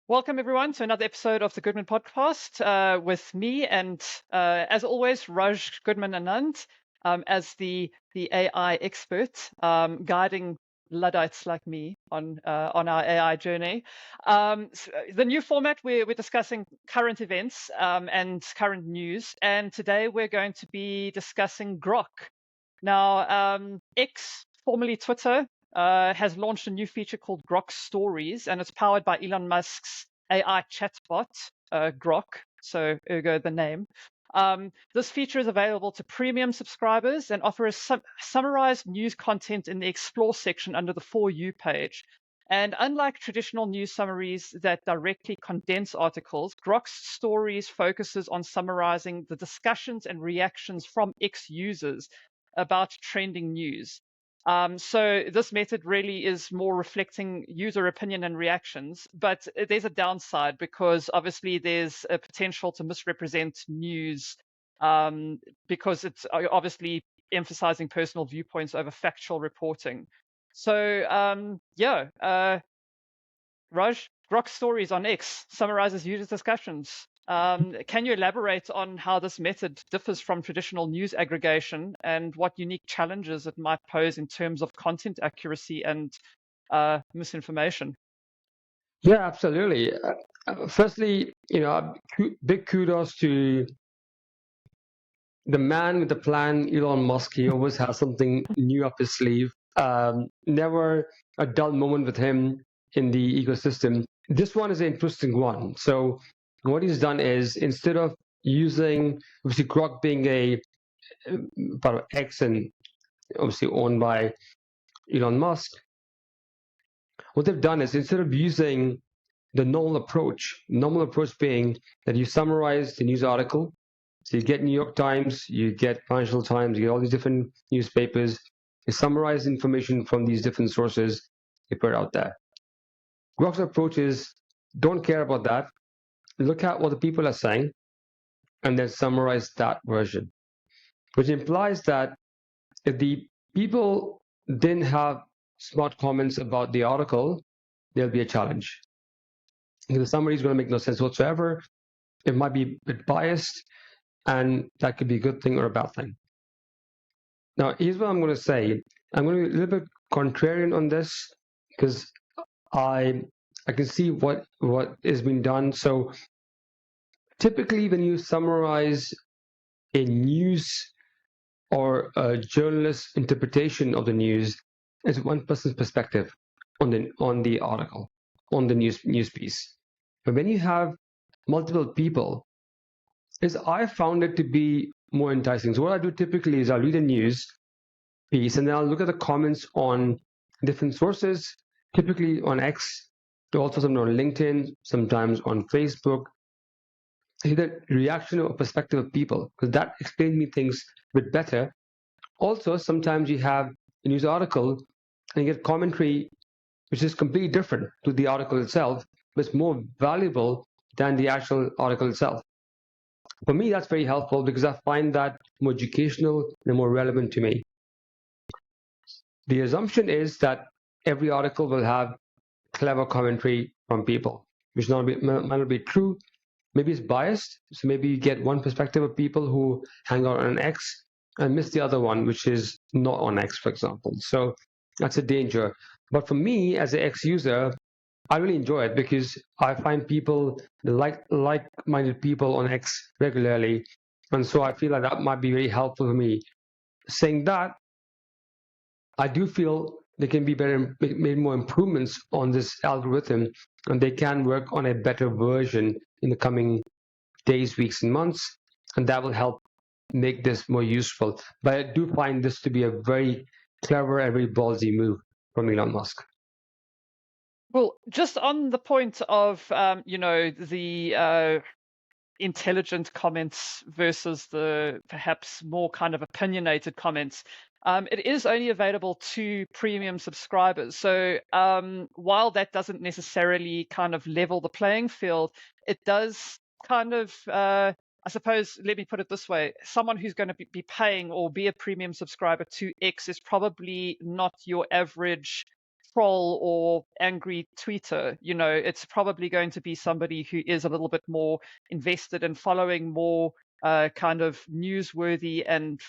Welcome, everyone, to another episode of the Goodman podcast with me and, as always, Raj Goodman Anand as the AI expert guiding Luddites like me on our AI journey. The new format, we're discussing current events and current news, and today we're going to be discussing Grok. Now, X, formerly Twitter, has launched a new feature called Grok Stories, and it's powered by Elon Musk's AI chatbot, Grok, so ergo the name. This feature is available to premium subscribers and offers summarized news content in the Explore section under the For You page. And unlike traditional news summaries that directly condense articles, Grok's Stories focuses on summarizing the discussions and reactions from X users about trending news. So this method really is more reflecting user opinion and reactions, but there's a downside because obviously there's a potential to misrepresent news because it's obviously emphasizing personal viewpoints over factual reporting. So Raj, Grok Stories on X summarizes user discussions. Can you elaborate on how this method differs from traditional news aggregation and what unique challenges it might pose in terms of content accuracy and misinformation? Yeah, absolutely. Firstly, big kudos to the man with the plan, Elon Musk. He always has something new up his sleeve. Never a dull moment with him in the ecosystem. This one is an interesting one. So, what he's done is instead of using, obviously, Grok being a part of X and obviously owned by Elon Musk, what they've done is instead of using the normal approach being that you summarize the news article. So you get New York Times, you get Financial Times, you get all these different newspapers, you summarize information from these different sources, you put it out there. Grok's approach is don't care about that. Look at what the people are saying and then summarize that version, which implies that if the people didn't have smart comments about the article, there'll be a challenge. The summary is going to make no sense whatsoever. It might be a bit biased, and that could be a good thing or a bad thing. Now, here's what I'm going to say. I'm going to be a little bit contrarian on this because I can see what is being done. So typically, when you summarize a news or a journalist's interpretation of the news, it's one person's perspective on the article, on the news piece. But when you have multiple people, I found it to be more enticing. So what I do typically is I'll read a news piece and then I'll look at the comments on different sources, typically on X, also sometimes on LinkedIn, sometimes on Facebook. See the reaction or perspective of people, because that explains me things a bit better. Also, sometimes you have a news article and you get commentary which is completely different to the article itself, but it's more valuable than the actual article itself. For me, that's very helpful because I find that more educational and more relevant to me. The assumption is that every article will have clever commentary from people, which might not be true. Maybe it's biased, so maybe you get one perspective of people who hang out on X and miss the other one, which is not on X, for example. So that's a danger. But for me, as an X user, I really enjoy it because I find people like-minded people on X regularly, and so I feel like that might be very helpful for me. Saying that, I do feel there can be made more improvements on this algorithm, and they can work on a better version in the coming days, weeks, and months, and that will help make this more useful. But I do find this to be a very clever and very ballsy move from Elon Musk. Well, just on the point of the intelligent comments versus the perhaps more kind of opinionated comments. It is only available to premium subscribers. So while that doesn't necessarily kind of level the playing field, it does kind of, I suppose, let me put it this way. Someone who's going to be paying or be a premium subscriber to X is probably not your average troll or angry tweeter. It's probably going to be somebody who is a little bit more invested in following more kind of newsworthy and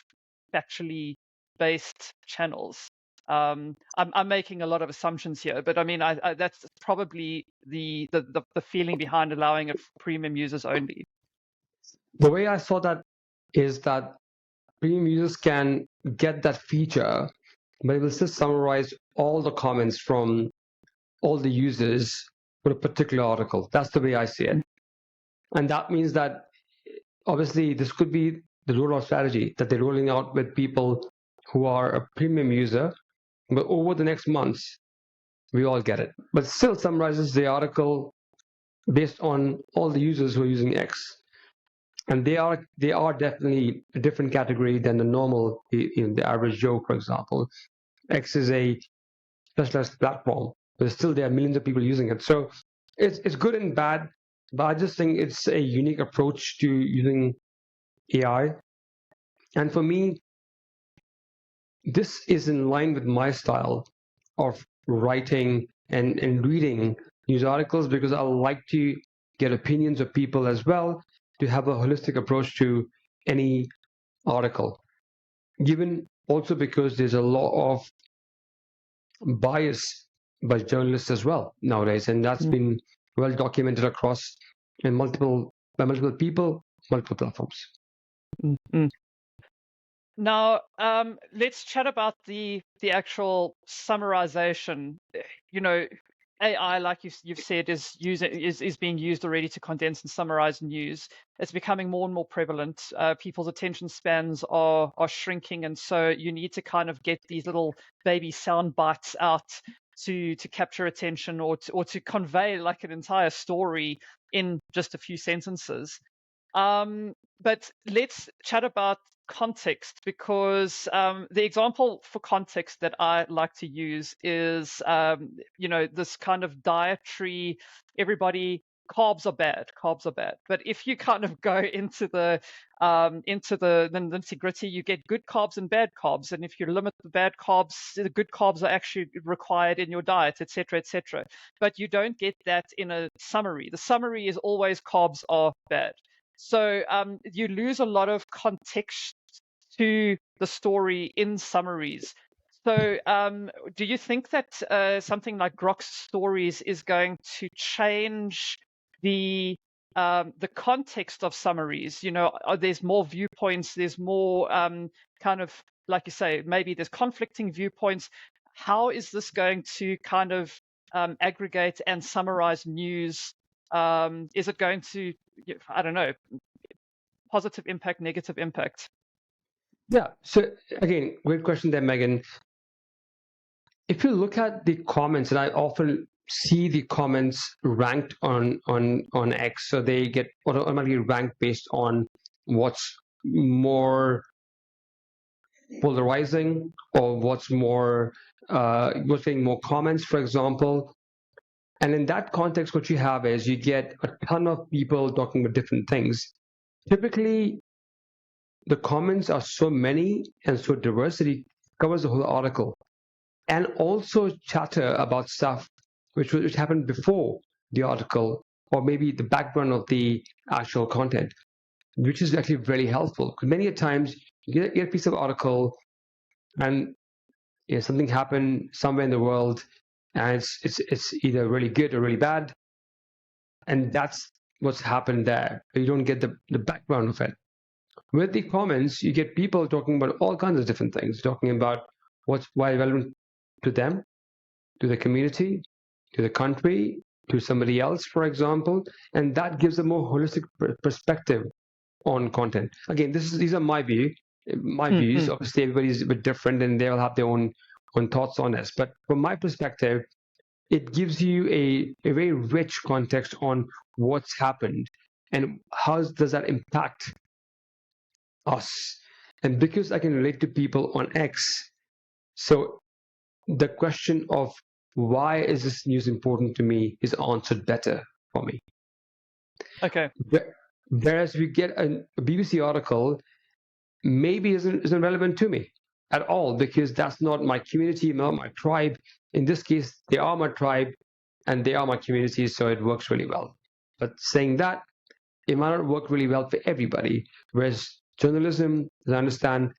factually based channels. I'm making a lot of assumptions here, but I mean, that's probably the feeling behind allowing it for premium users only. The way I saw that is that premium users can get that feature, but it will still summarize all the comments from all the users for a particular article. That's the way I see it. And that means that obviously this could be the rollout strategy that they're rolling out with people who are a premium user, but over the next months, we all get it. But still summarizes the article based on all the users who are using X. And they are definitely a different category than the normal, the average Joe, for example. X is a specialized platform, but still there are millions of people using it. So it's good and bad, but I just think it's a unique approach to using AI. And for me, this is in line with my style of writing and reading news articles, because I like to get opinions of people as well, to have a holistic approach to any article. Given also because there's a lot of bias by journalists as well nowadays, and that's been well documented across by multiple people, multiple platforms. Mm-hmm. Now, let's chat about the actual summarization. AI, like you've said, is being used already to condense and summarize news. It's becoming more and more prevalent. People's attention spans are shrinking, and so you need to kind of get these little baby sound bites out to capture attention, or to convey like an entire story in just a few sentences. But let's chat about context, because the example for context that I like to use is, this kind of dietary, everybody, carbs are bad. But if you kind of go into the nitty-gritty, you get good carbs and bad carbs. And if you limit the bad carbs, the good carbs are actually required in your diet, etc., etc. But you don't get that in a summary. The summary is always carbs are bad. So you lose a lot of context to the story in summaries. So do you think that something like Grok Stories is going to change the context of summaries? There's more viewpoints, there's more kind of, like you say, maybe there's conflicting viewpoints. How is this going to kind of aggregate and summarize news? Is it going to, I don't know, positive impact, negative impact? Yeah. So again, great question there, Megan. If you look at the comments, and I often see the comments ranked on X, so they get automatically ranked based on what's more polarizing, or what's getting more comments, for example. And in that context, what you have is you get a ton of people talking about different things. Typically, the comments are so many and so diversity covers the whole article, and also chatter about stuff which happened before the article, or maybe the background of the actual content, which is actually very helpful. Because many times you get a piece of article, and something happened somewhere in the world, and it's either really good or really bad, and that's what's happened there. But you don't get the background of it. With the comments, you get people talking about all kinds of different things, talking about why relevant to them, to the community, to the country, to somebody else, for example, and that gives a more holistic perspective on content. Again, these are my views. Obviously, everybody's a bit different, and they'll have their own thoughts on this. But from my perspective, it gives you a very rich context on what's happened and how does that impact us. And because I can relate to people on X, so the question of why is this news important to me is answered better for me. Okay. Whereas we get a BBC article, maybe isn't relevant to me at all, because that's not my community, not my tribe. in this case, they are my tribe and they are my community, so it works really well. But saying that, it might not work really well for everybody. Whereas journalism, as I understand,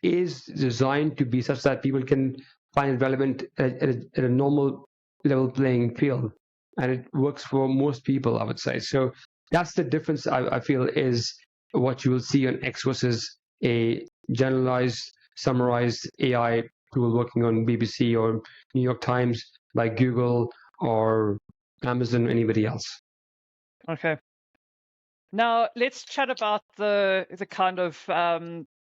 is designed to be such that people can find it relevant at a normal level playing field. And it works for most people, I would say. So that's the difference I feel is what you will see on X versus a generalized, summarized AI tool working on BBC or New York Times, like Google or Amazon, or anybody else. Okay. Now let's chat about the kind of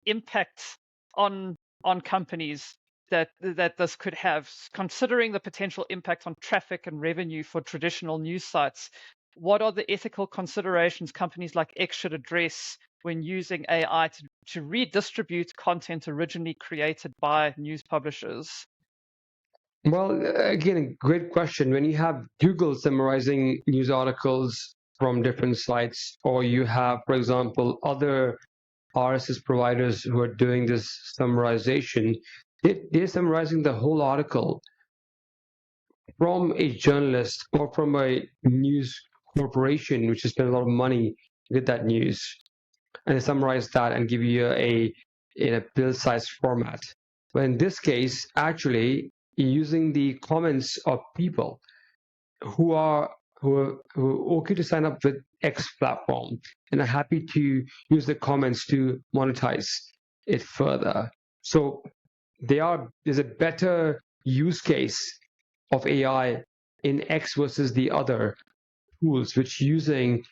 impact on companies that this could have, considering the potential impact on traffic and revenue for traditional news sites. What are the ethical considerations companies like X should address when using AI to redistribute content originally created by news publishers? Well, again, a great question. When you have Google summarizing news articles from different sites, or you have, for example, other RSS providers who are doing this summarization, they're summarizing the whole article from a journalist or from a news corporation, which has spent a lot of money with that news, and they summarize that and give you in a bill-sized format. But in this case, actually, using the comments of people who are okay to sign up with X platform and are happy to use the comments to monetize it further. So there's a better use case of AI in X versus the other tools, which using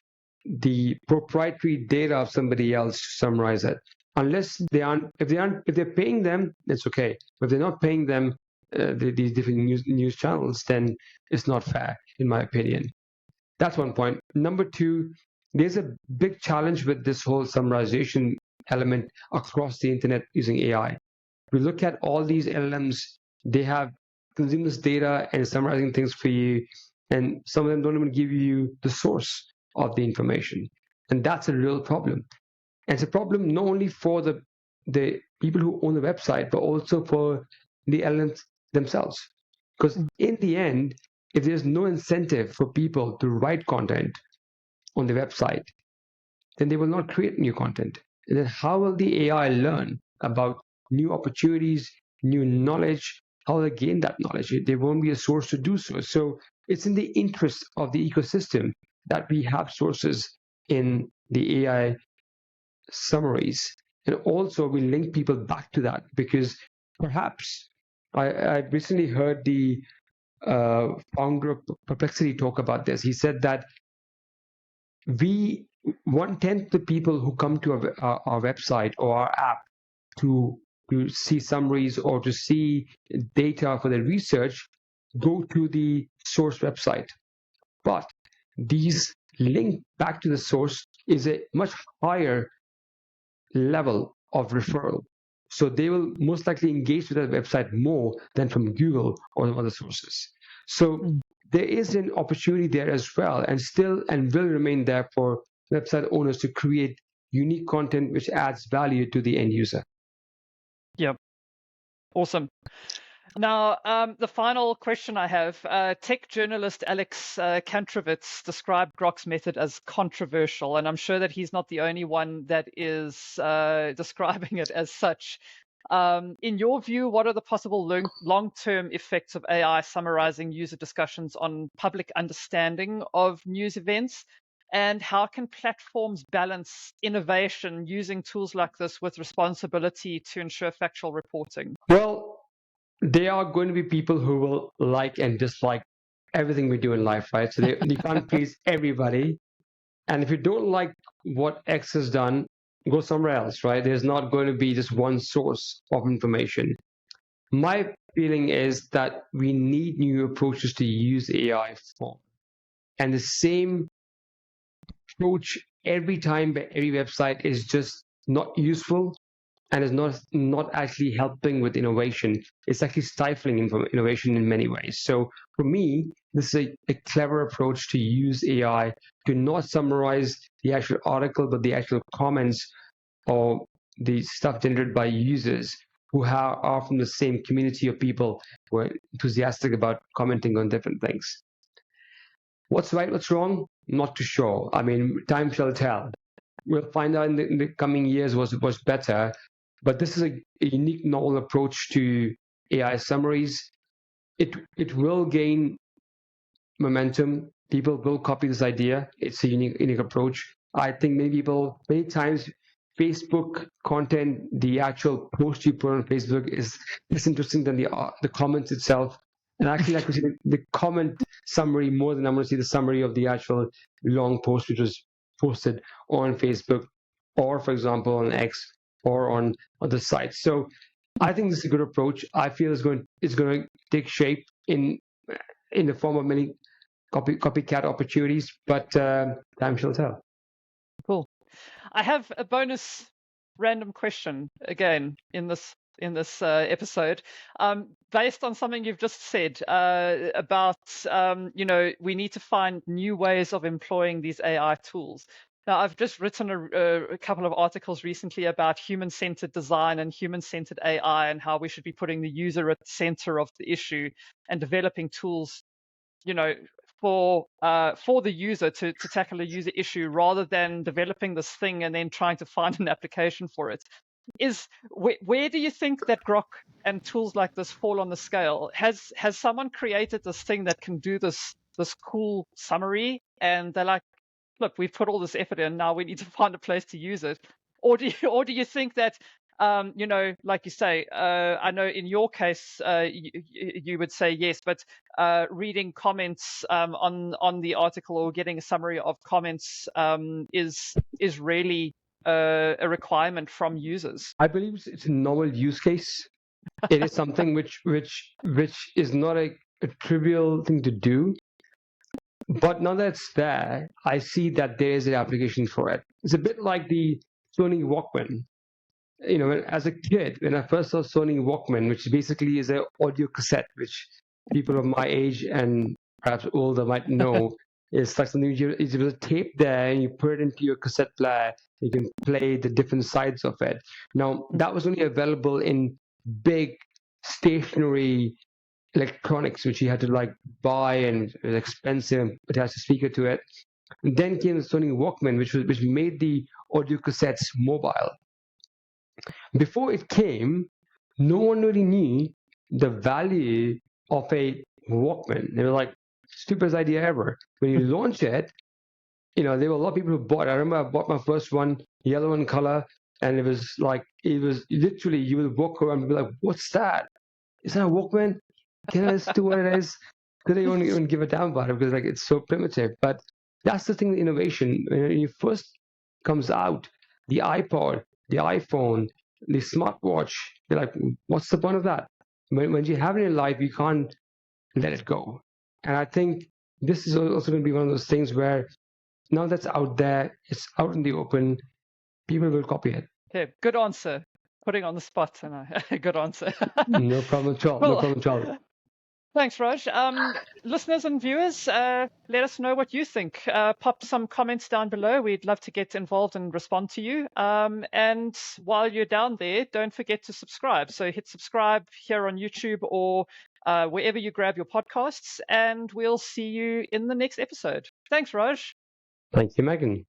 the proprietary data of somebody else to summarize it. Unless if they're paying them, it's okay. But if they're not paying them, these different news channels, then it's not fair, in my opinion. That's one point. Number two, there's a big challenge with this whole summarization element across the internet using AI. We look at all these LLMs, they have consumed this data and summarizing things for you, and some of them don't even give you the source of the information. And that's a real problem. And it's a problem not only for the people who own the website, but also for the LLMs themselves. Because in the end, if there's no incentive for people to write content on the website, then they will not create new content. And then how will the AI learn about new opportunities, new knowledge? How will they gain that knowledge? There won't be a source to do so. So it's in the interest of the ecosystem that we have sources in the AI summaries. And also we link people back to that, because perhaps I recently heard the founder of Perplexity talk about this. He said that we 1/10 the people who come to our website or our app to see summaries or to see data for their research go to the source website. But these link back to the source is a much higher level of referral. So they will most likely engage with that website more than from Google or other sources. So there is an opportunity there as well, and will remain there for website owners to create unique content which adds value to the end user. Yeah, awesome. Now, the final question I have, tech journalist Alex Kantrovitz described Grok's method as controversial, and I'm sure that he's not the only one that is describing it as such. In your view, what are the possible long-term effects of AI summarizing user discussions on public understanding of news events? And how can platforms balance innovation using tools like this with responsibility to ensure factual reporting? Well, there are going to be people who will like and dislike everything we do in life, right? So you can't please everybody. And if you don't like what X has done, go somewhere else, right? There's not going to be just one source of information. My feeling is that we need new approaches to use AI for. And the same approach every time by every website is just not useful and is not actually helping with innovation. It's actually stifling innovation in many ways. So for me, this is a clever approach to use AI to not summarize the actual article, but the actual comments or the stuff generated by users, are from the same community of people who are enthusiastic about commenting on different things. What's right, what's wrong? Not too sure. I mean, time shall tell. We'll find out in the coming years what's better. But this is a unique, novel approach to AI summaries. It will gain momentum. People will copy this idea. It's a unique approach. I think many times Facebook content, the actual post you put on Facebook is less interesting than the comments itself. And actually, like to see the comment summary more than I'm going to see the summary of the actual long post which was posted on Facebook, or for example on X, or on other sites. So I think this is a good approach. I feel it's going to take shape in the form of many copycat opportunities, but time shall tell. Cool. I have a bonus random question again in this episode, based on something you've just said about we need to find new ways of employing these AI tools. Now, I've just written a couple of articles recently about human-centered design and human-centered AI, and how we should be putting the user at the center of the issue and developing tools, for the user to tackle a user issue, rather than developing this thing and then trying to find an application for it. Where do you think that Grok and tools like this fall on the scale? Has someone created this thing that can do this cool summary, and they're like, look, we've put all this effort in, now we need to find a place to use it? Or do you think that like you say, I know in your case, you would say yes, but reading comments on the article, or getting a summary of comments, is really a requirement from users? I believe it's a novel use case. It is something which is not a trivial thing to do. But now that it's there, I see that there is an application for it. It's a bit like the Sony Walkman. As a kid, when I first saw Sony Walkman, which basically is an audio cassette, which people of my age and perhaps older might know, is like something there's a tape there, and you put it into your cassette player. You can play the different sides of it. Now, that was only available in big stationary electronics, which you had to like buy, and it was expensive, attach a speaker to it. And then came the Sony Walkman, which made the audio cassettes mobile. Before it came, no one really knew the value of a Walkman. They were like, stupidest idea ever. When you launch it, there were a lot of people who bought it. I remember I bought my first one, yellow in color, and it was literally, you would walk around and be like, what's that? Is that a Walkman? Can I listen to what it is? Because they don't even give a damn about it, because it's so primitive. But that's the thing, the innovation. When it first comes out, the iPod, the iPhone, the smartwatch, you're like, what's the point of that? When you have it in life, you can't let it go. And I think this is also going to be one of those things where now that's out there, it's out in the open, people will copy it. Okay, good answer. Putting on the spot, and good answer. No problem at all. No problem at all. Thanks, Raj. Listeners and viewers, let us know what you think. Pop some comments down below. We'd love to get involved and respond to you. And while you're down there, don't forget to subscribe. So hit subscribe here on YouTube, or wherever you grab your podcasts, and we'll see you in the next episode. Thanks, Raj. Thank you, Megan.